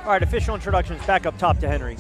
All right, official introductions back up top to Henry.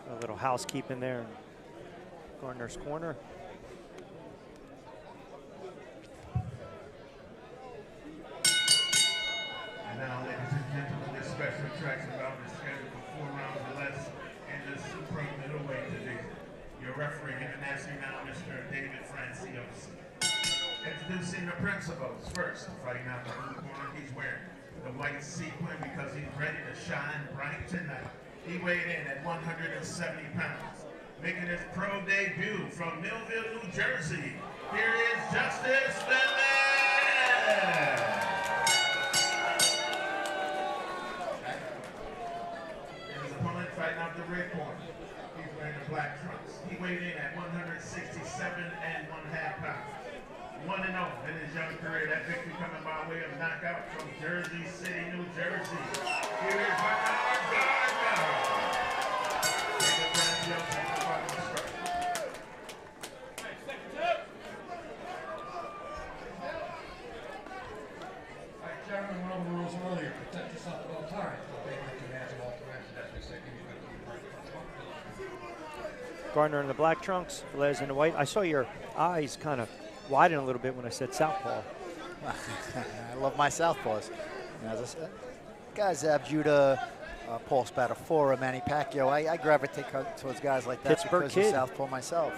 A little housekeeping there in Gardner's corner. And now, ladies and gentlemen, this special attraction bout is scheduled for 4 rounds or less in the super middleweight division. Your referee internationally now, Mr. David Francios. Introducing the principals. First, fighting out the blue corner, he's wearing the white sequin because he's ready to shine bright tonight. He weighed in at 170 pounds. Making his pro debut from Millville, New Jersey. Here is Justus Velez. And his opponent fighting out the red corner. He's wearing the black trunks. He weighed in at 167.5 pounds. 1-0 in his young career. That victory coming by way of knockout from Jersey City, New Jersey. Here is Bernard Gardner. Chairman went over the rules earlier. Protect yourself at all times. They like to match all times. That's what they say. Gardner in the black trunks, Velez in the white. I saw your eyes kind of widen a little bit when I said southpaw. I love my southpaws. You know, as I said, guys, Judah, Paul Spadafora, Manny Pacquiao. I gravitate towards guys like that Pittsburgh because kid. of southpaw myself.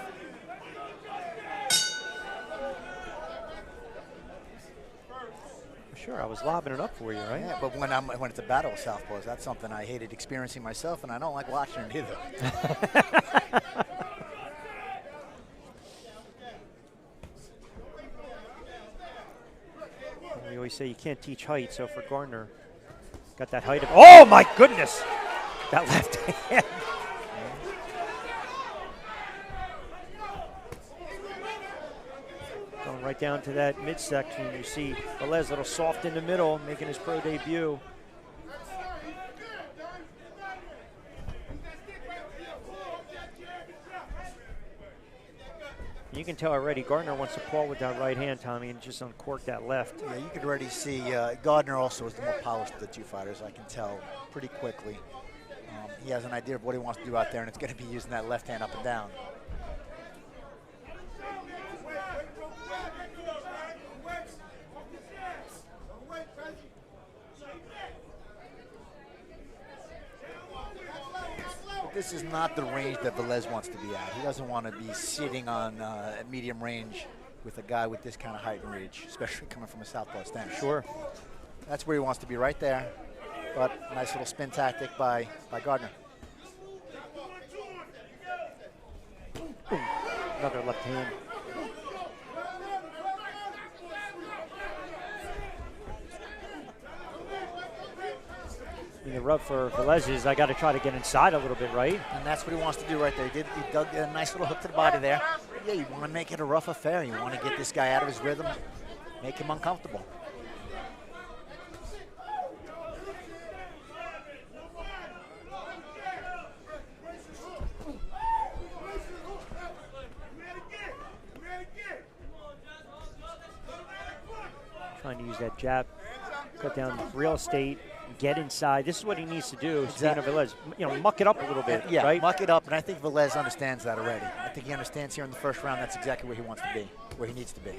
Sure, I was lobbing it up for you, right? Yeah, but when it's a battle of southpaws, that's something I hated experiencing myself, and I don't like watching it either. We always say you can't teach height, so for Gardner, got that height of, oh my goodness! That left hand. Going right down to that midsection, you see Velez a little soft in the middle, making his pro debut. You can tell already Gardner wants to pull with that right hand, Tommy, and just uncork that left. Yeah, you could already see Gardner also is the more polished of the two fighters. I can tell pretty quickly. He has an idea of what he wants to do out there, and it's going to be using that left hand up and down. This is not the range that Velez wants to be at. He doesn't want to be sitting on at medium range with a guy with this kind of height and reach, especially coming from a southpaw stance. Sure. That's where he wants to be, right there. But nice little spin tactic by Gardner. Ooh, another left hand. The rub for Velez is I got to try to get inside a little bit, right? And that's what he wants to do right there. He dug a nice little hook to the body there. Yeah, you want to make it a rough affair. You want to get this guy out of his rhythm, make him uncomfortable. Trying to use that jab, cut down real estate, get inside. This is what he needs to do. Speaking of Velez, muck it up a little bit, yeah, right? Muck it up, and I think Velez understands that already. I think he understands here in the first round that's exactly where he wants to be, where he needs to be.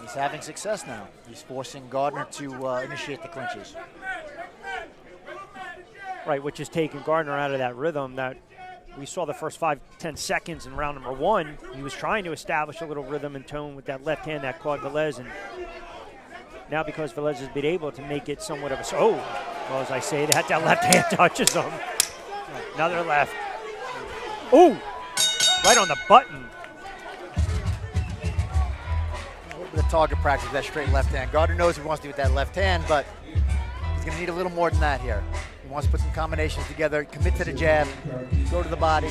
He's having success now. He's forcing Gardner to initiate the clinches. Right, which is taking Gardner out of that rhythm that we saw the first 5-10 seconds in round number one. He was trying to establish a little rhythm and tone with that left hand that caught Velez, and Now because Velez has been able to make it somewhat of a, well, as I say, that left hand touches him. Another left. Oh, right on the button. A little bit of target practice with that straight left hand. Gardner knows what he wants to do with that left hand, but he's going to need a little more than that here. He wants to put some combinations together, commit to the jab, go to the body.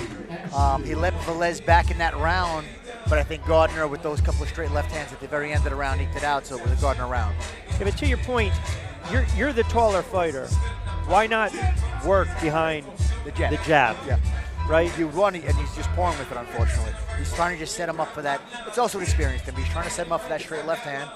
He let Velez back in that round, but I think Gardner, with those couple of straight left hands at the very end of the round, eked it out, so it was a Gardner round. Yeah, but to your point, you're the taller fighter. Why not work behind The jab. the jab? Yeah. Right? You run it, and he's just pouring with it, unfortunately. He's trying to just set him up for that. It's also an experience thing, but he's trying to set him up for that straight left hand.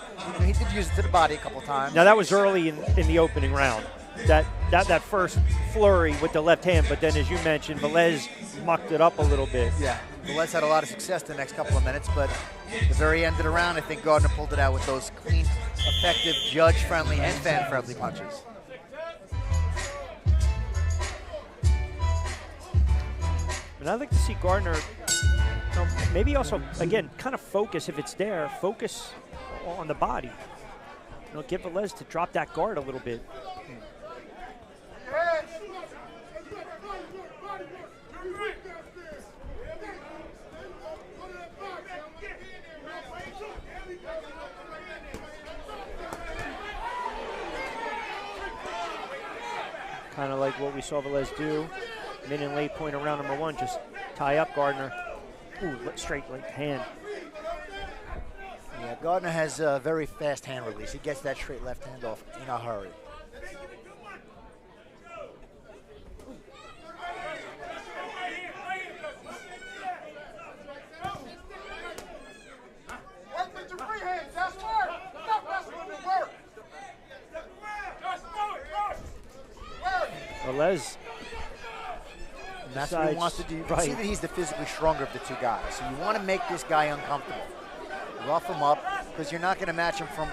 He did use it to the body a couple times. Now that was early in the opening round. That first flurry with the left hand, but then as you mentioned, Velez mucked it up a little bit. Yeah, Velez had a lot of success the next couple of minutes, but at the very end of the round, I think Gardner pulled it out with those clean, effective, judge-friendly and fan-friendly punches. And I'd like to see Gardner, maybe also, again, kind of focus, if it's there, focus on the body. Give Velez to drop that guard a little bit. Kind of like what we saw Velez do. Mid and late point around number one, just tie up Gardner. Ooh, straight right hand. Yeah, Gardner has a very fast hand release. He gets that straight left hand off in a hurry. Velez. And that's what he wants to do. You can see that he's the physically stronger of the two guys. So you want to make this guy uncomfortable. Rough him up, because you're not going to match him from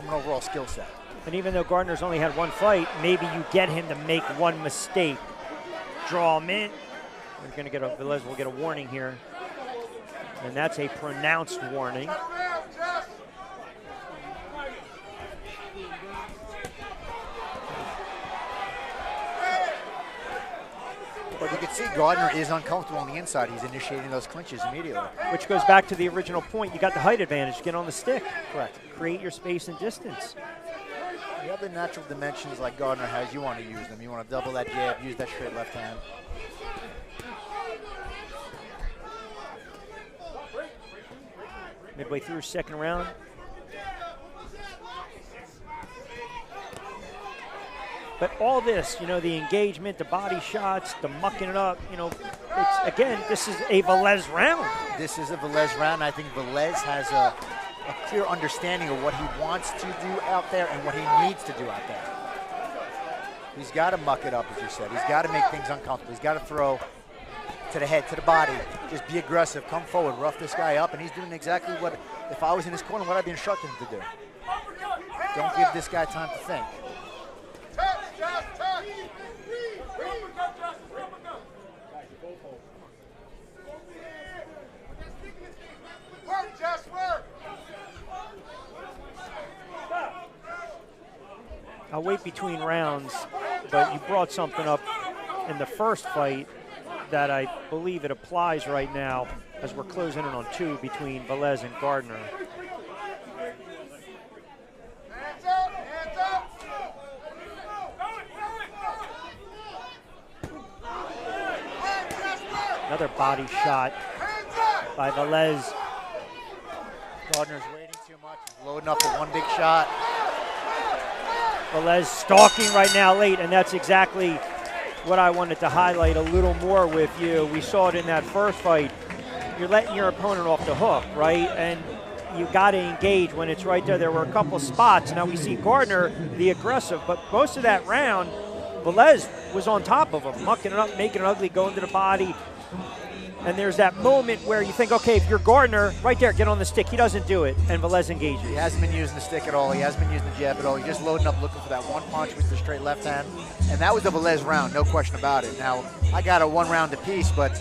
an overall skill set. And even though Gardner's only had one fight, maybe you get him to make one mistake. Draw him in. We're going to get Velez will get a warning here. And that's a pronounced warning. But you can see Gardner is uncomfortable on the inside. He's initiating those clinches immediately. Which goes back to the original point. You got the height advantage. Get on the stick. Correct. Create your space and distance. The other natural dimensions like Gardner has, you want to use them. You want to double that jab, use that straight left hand. Midway through second round. But all this, the engagement, the body shots, the mucking it up, this is a Velez round. This is a Velez round. I think Velez has a clear understanding of what he wants to do out there and what he needs to do out there. He's got to muck it up, as you said. He's got to make things uncomfortable. He's got to throw to the head, to the body. Just be aggressive, come forward, rough this guy up, and he's doing exactly what, if I was in his corner, what I'd be instructing him to do. Don't give this guy time to think. I'll wait between rounds, but you brought something up in the first fight that I believe it applies right now as we're closing in on two between Velez and Gardner. Another body shot by Velez. Gardner's waiting too much. He's loading up for one big shot. Velez stalking right now late, and that's exactly what I wanted to highlight a little more with you. We saw it in that first fight. You're letting your opponent off the hook, right? And you got to engage when it's right there. There were a couple spots. Now we see Gardner, the aggressive, but most of that round, Velez was on top of him, mucking it up, making it ugly, going to the body. And there's that moment where you think, okay, if you're Gardner, right there, get on the stick. He doesn't do it, and Velez engages. He hasn't been using the stick at all. He hasn't been using the jab at all. He's just loading up, looking for that one punch with the straight left hand. And that was the Velez round, no question about it. Now, I got a one round apiece, but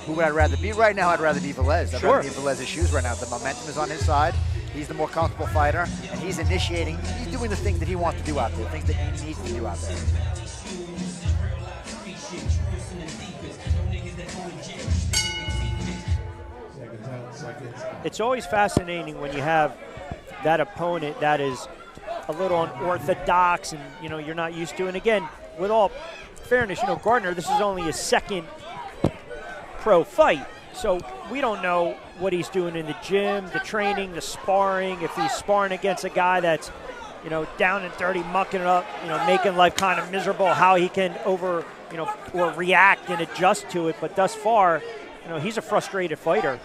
who would I rather be right now? I'd rather be Velez. I'd rather be in Velez's shoes right now. The momentum is on his side. He's the more comfortable fighter, and he's initiating. He's doing the things that he wants to do out there, things that he needs to do out there. It's always fascinating when you have that opponent that is a little unorthodox and, you know, you're not used to. And again, with all fairness, you know, Gardner, this is only his second pro fight. So we don't know what he's doing in the gym, the training, the sparring, if he's sparring against a guy that's, you know, down and dirty, mucking it up, you know, making life kind of miserable, how he can or react and adjust to it. But thus far, you know, he's a frustrated fighter.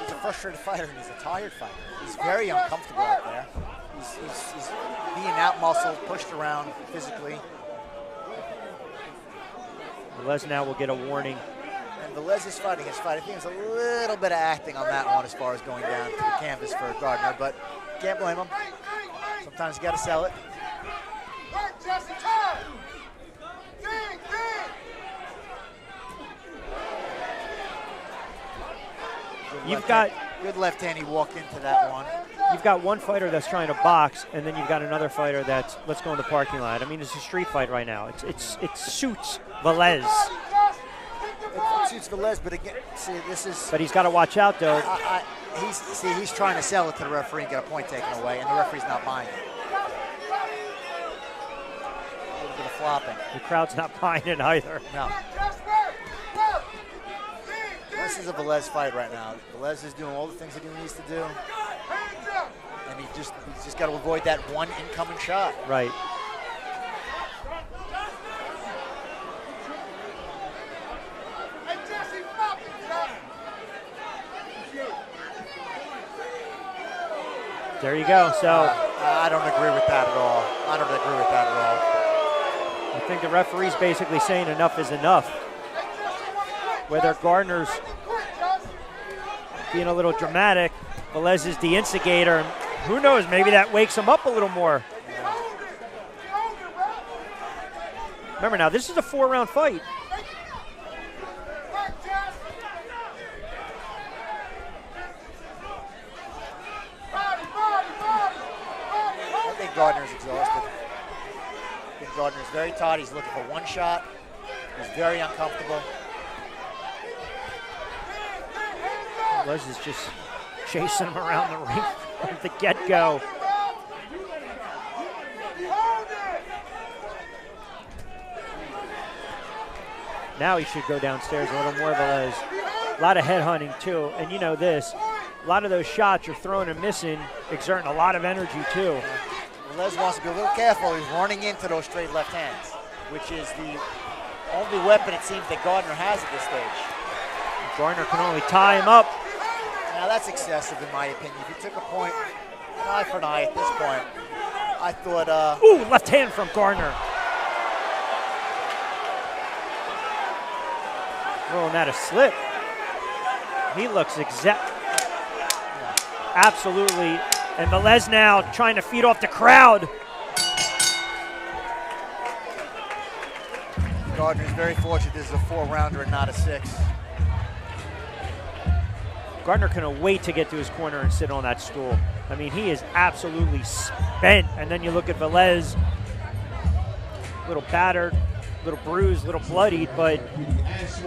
He's a frustrated fighter and he's a tired fighter. He's very uncomfortable out there. He's being out-muscled, pushed around physically. Velez now will get a warning. And Velez is fighting his fight. I think there's a little bit of acting on that one as far as going down to the canvas for Gardner, but can't blame him. Sometimes you got to sell it. You've got good left hand. He walked into that one. You've got one fighter that's trying to box, and then you've got another fighter that's let's go in the parking lot. I mean, it's a street fight right now. It suits Velez. It suits Velez, but again, see, this is. But he's got to watch out, though. He's trying to sell it to the referee and get a point taken away, and the referee's not buying it. A little bit of flopping. The crowd's not buying it either. No. This is a Velez fight right now. Velez is doing all the things that he needs to do, and he's just got to avoid that one incoming shot. Right. There you go. So I don't agree with that at all. I don't agree with that at all. I think the referee's basically saying enough is enough. Whether Gardner's being a little dramatic, Velez is the instigator. And who knows, maybe that wakes him up a little more. Remember now, this is a 4-round fight. I think Gardner's exhausted. I think Gardner's very tired. He's looking for one shot. He's very uncomfortable. Velez is just chasing him around the ring from the get-go. Now he should go downstairs a little more, Velez. A lot of head hunting, too. And you know this, a lot of those shots you're throwing and missing, exerting a lot of energy, too. Velez wants to be a little careful. He's running into those straight left hands, which is the only weapon it seems that Gardner has at this stage. Gardner can only tie him up. Now that's excessive in my opinion. If you took a point, an eye for an eye at this point, I thought... Ooh, left hand from Gardner. Throwing that a slip. He looks absolutely. And Velez now trying to feed off the crowd. Gardner's very fortunate this is a 4-rounder and not a 6. Gardner couldn't wait to get to his corner and sit on that stool. I mean, he is absolutely spent. And then you look at Velez, a little battered, a little bruised, a little bloodied, but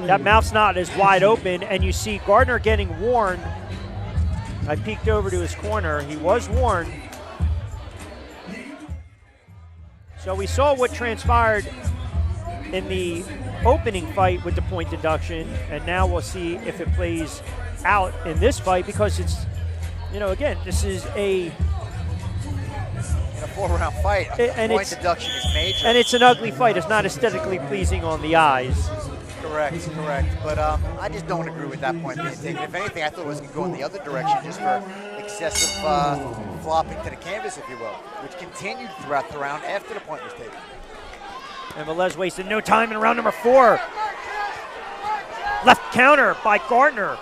that mouth's not as wide open. And you see Gardner getting warned. I peeked over to his corner. He was warned. So we saw what transpired in the opening fight with the point deduction, and now we'll see if it plays out in this fight because it's, you know, again, this is in a 4-round fight, point deduction is major. And it's an ugly fight. It's not aesthetically pleasing on the eyes. Correct. But I just don't agree with that point being taken. If anything, I thought it was going to go in the other direction just for excessive flopping to the canvas, if you will, which continued throughout the round after the point was taken. And Velez wasted no time in round number 4. Left counter by Gardner.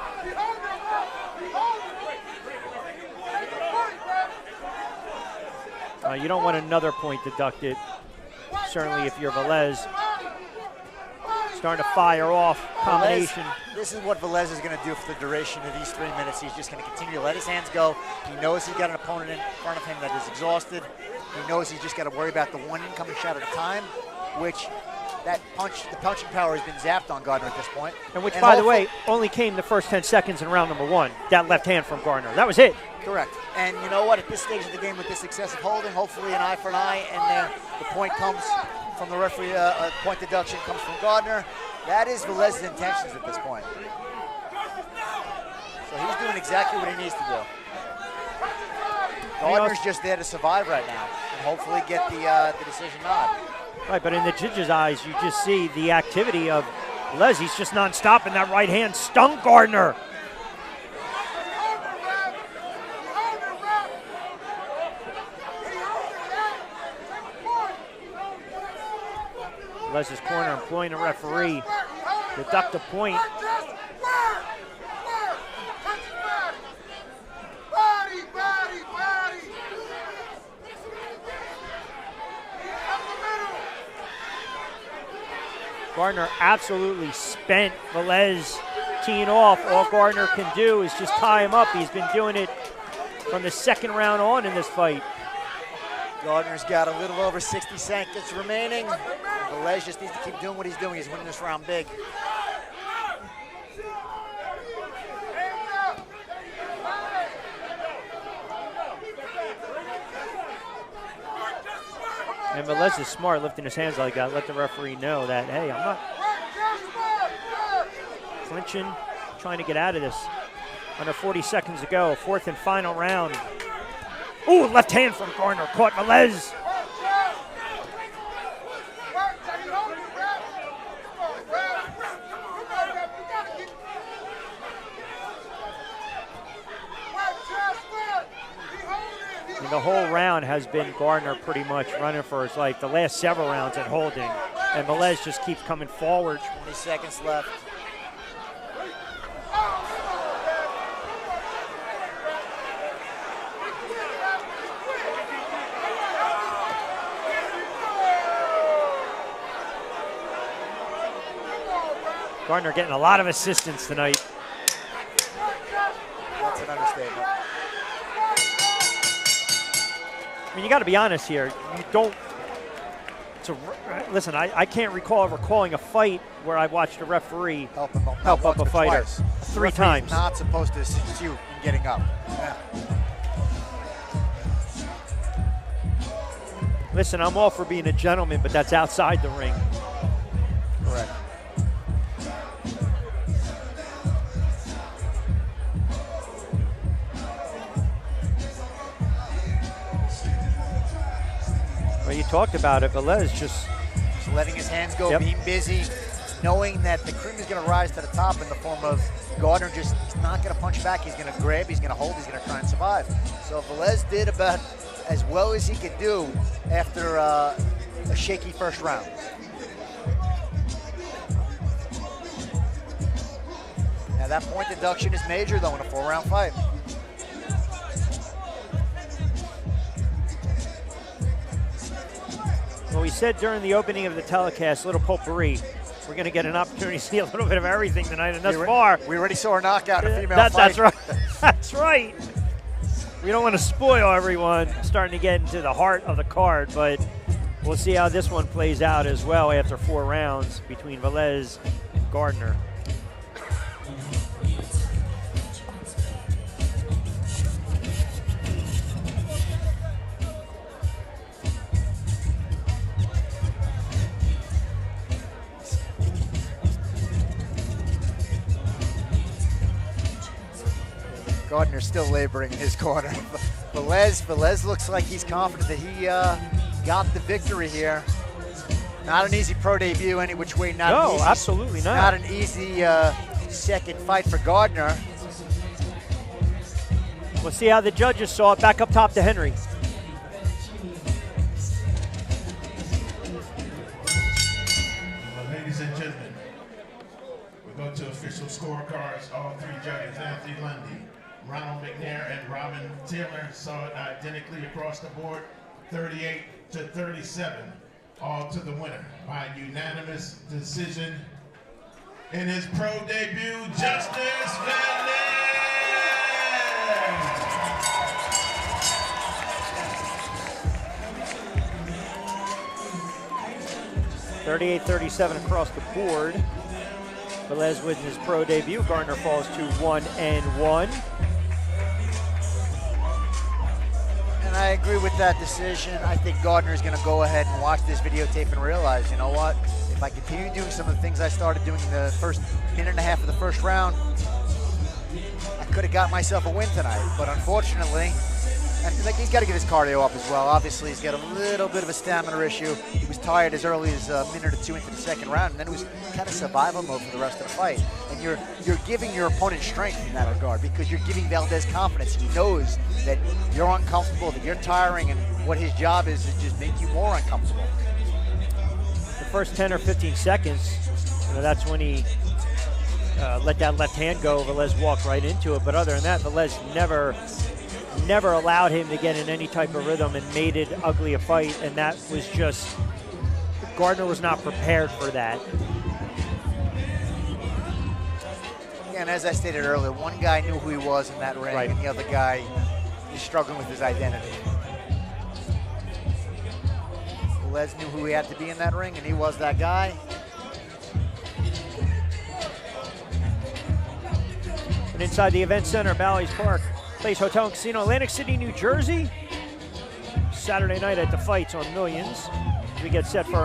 You don't want another point deducted, certainly if you're Velez. starting to fire off combination. This is what Velez is going to do for the duration of these 3 minutes. He's just going to continue to let his hands go. He knows he's got an opponent in front of him that is exhausted. He knows he's just got to worry about the one incoming shot at a time, which the punching power has been zapped on Gardner at this point. And which, by the way, only came the first 10 seconds in round number 1, that left hand from Gardner. That was it. Correct. And you know what? At this stage of the game with this excessive holding, hopefully an eye for an eye, and the point comes from the referee, a point deduction comes from Gardner. That is Velez's intentions at this point. So he's doing exactly what he needs to do. Gardner's just there to survive right now and hopefully get the decision nod. Right, but in the judge's eyes, you just see the activity of Velez. He's just non-stop, and that right hand stung Gardner. Velez's corner employing a referee to deduct a point. Gardner absolutely spent Velez teeing off. All Gardner can do is just tie him up. He's been doing it from the second round on in this fight. Gardner's got a little over 60 seconds remaining. Velez just needs to keep doing what he's doing. He's winning this round big. And Velez is smart, lifting his hands like that. Let the referee know that, hey, I'm not clinching, trying to get out of this. Under 40 seconds to go, 4th and final round. Ooh, left hand from Gardner, caught Velez. And the whole round has been Gardner pretty much running for his life. The last several rounds at holding. And Velez just keeps coming forward. 20 seconds left. Gardner getting a lot of assistance tonight. That's an understatement. I mean, you got to be honest here. You don't. Listen, I can't recall ever calling a fight where I watched a referee help up a fighter twice. 3 times. Not supposed to assist you in getting up. Yeah. Listen, I'm all for being a gentleman, but that's outside the ring. Correct. Well, you talked about it. Velez just letting his hands go, being busy, knowing that the cream is going to rise to the top in the form of Gardner just he's not going to punch back. He's going to grab, he's going to hold, he's going to try and survive. So Velez did about as well as he could do after a shaky first round. Now that point deduction is major though in a 4-round fight. Well, we said during the opening of the telecast, little potpourri. We're going to get an opportunity to see a little bit of everything tonight, and thus far, we already saw a knockout in a female fight. That's right. That's right. We don't want to spoil everyone starting to get into the heart of the card, but we'll see how this one plays out as well after 4 rounds between Velez and Gardner. Gardner's still laboring in his corner. Velez looks like he's confident that he got the victory here. Not an easy pro debut any which way. No, absolutely not. Not an easy second fight for Gardner. We'll see how the judges saw it. Back up top to Henry. Ladies and gentlemen, we go to official scorecards. All 3 judges, Anthony Lundy, Ronald McNair, and Robin Taylor, saw it identically across the board, 38-37, all to the winner by unanimous decision In his pro debut, Justus Velez. 38-37 across the board. Velez with his pro debut. Gardner falls to 1-1. And I agree with that decision. I think Gardner is going to go ahead and watch this videotape and realize, you know what? If I continue doing some of the things I started doing in the first minute and a half of the first round, I could have got myself a win tonight. But unfortunately, and like, he's got to get his cardio up as well. Obviously, he's got a little bit of a stamina issue. He was tired as early as a minute or two into the second round, and then it was kind of survival mode for the rest of the fight. And you're giving your opponent strength in that regard because you're giving Velez confidence. He knows that you're uncomfortable, that you're tiring, and what his job is just make you more uncomfortable. The first 10 or 15 seconds, that's when he let that left hand go. Velez walked right into it. But other than that, Velez never allowed him to get in any type of rhythm and made it ugly a fight. And that was just, Gardner was not prepared for that. Yeah, and as I stated earlier, one guy knew who he was in that ring, and the other guy is struggling with his identity. Velez knew who he had to be in that ring, and he was that guy. And inside the event center, Bally's Park Place Hotel and Casino, Atlantic City, New Jersey. Saturday night at the Fights on Millions. We get set for our